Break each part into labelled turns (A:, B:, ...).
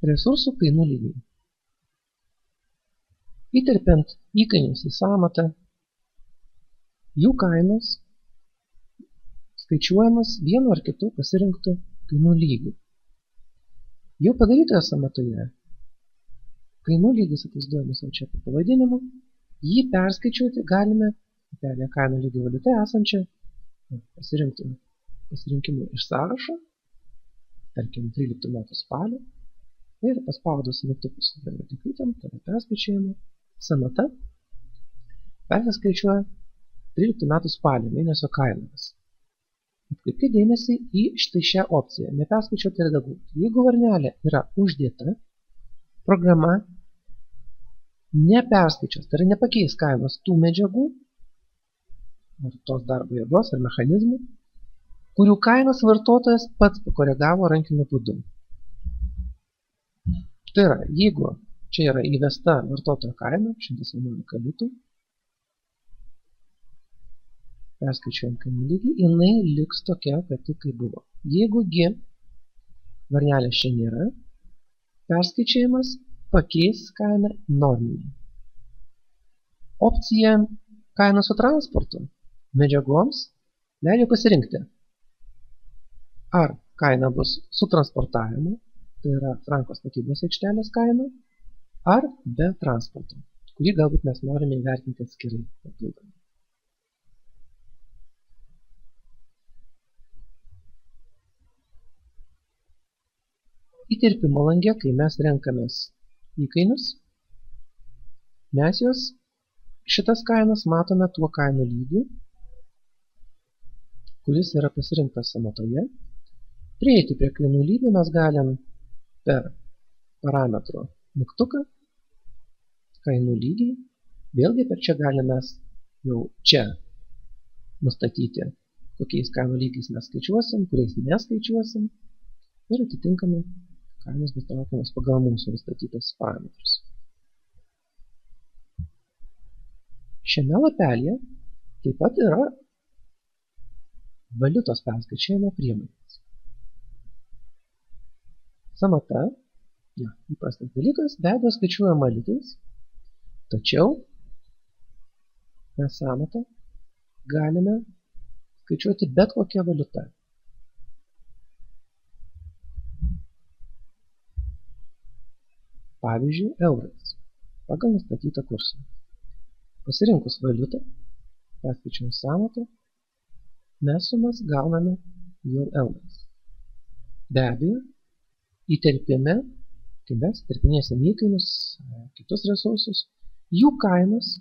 A: Resursų kainų lygiai. Įterpiant įkainius į sąmatą, jų kainos skaičiuojamas vienu ar kitu pasirinktu kainų lygiu. Jau padarytoje sąmatoje kainų lygis atvaizduojamas jau čia po pavadinimu, jį perskaičiuoti galime apie kainų lygio valiutą esančią pasirinkimų iš sąrašo, tarkim 13 metų spalio, ir paspaudus mygtukus tikrytam, tada perskaičiuojama sąmata perskaičiuoja 13 metų spalio mėnesio kainas. Atkreipkite dėmesį į štai šią opciją, neperskaičiuoti redaguoti. Jeigu varnelė yra uždėta, programa neperskaičiuos, tai yra nepakeis kainos tų medžiagų, ar tos darbo jėgos, ar mechanizmų, kurių kainas vartotojas pats pakoregavo rankiniu būdu. Tai yra, jeigu čia yra įvesta vartotojo kaina, 111 litų, perskaičiuojant kainų lygį, jinai liks tokia pati, kaip buvo. Jeigu gi varnelės čia nėra, perskaičiavimas pakeis kainą norminį. Opcija kaina su transportu medžiagoms leidžia pasirinkti, ar kaina bus su transportavimu, tai yra Franko statybos aikštelės kaina, ar be transporto, kurį galbūt mes norime įvertinti atskirai papildomai. Įterpimo lange, kai mes renkamės įkainius, mes šitas kainas matome tuo kainų lygiu, kuris yra pasirinktas sąmatoje. Prieiti prie kainų lygių mes galim per parametro mygtuką, kainų lygiai. Vėlgi per čia galime jau čia nustatyti, kokiais kainų lygiais mes skaičiuosim, kuriais neskaičiuosim, ir atitinkamai kainos bus traukiamas pagal mūsų nustatytas parametrus. Šiame lapelyje taip pat yra valiutos perskaičiavimo priemonės. Sąmata, įprastas dalykas, be abejo skaičiuojama litais, tačiau mes sąmatą galime skaičiuoti bet kokią valiutą. Pavyzdžiui, eurais, pagal nustatytą kursą. Pasirinkus valiutą, perskaičiuojant sąmatą, mes sumas gauname jau eurais. Be abejo, įterpime, kai mes terpinėsim įkainius, kitus resursus, jų kainos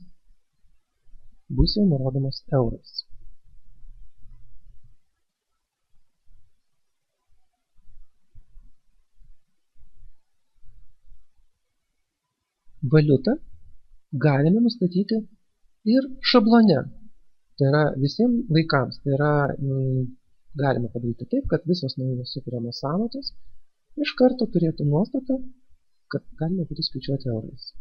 A: bus jau nurodomos eurais. Valiutą galime nustatyti ir šablone. Tai yra visiems laikams. Tai yra galima padaryti taip, kad visos naujos sukuriamos sąmatos iš karto turėtų nuostatą, kad galima būtų skaičiuoti eurais.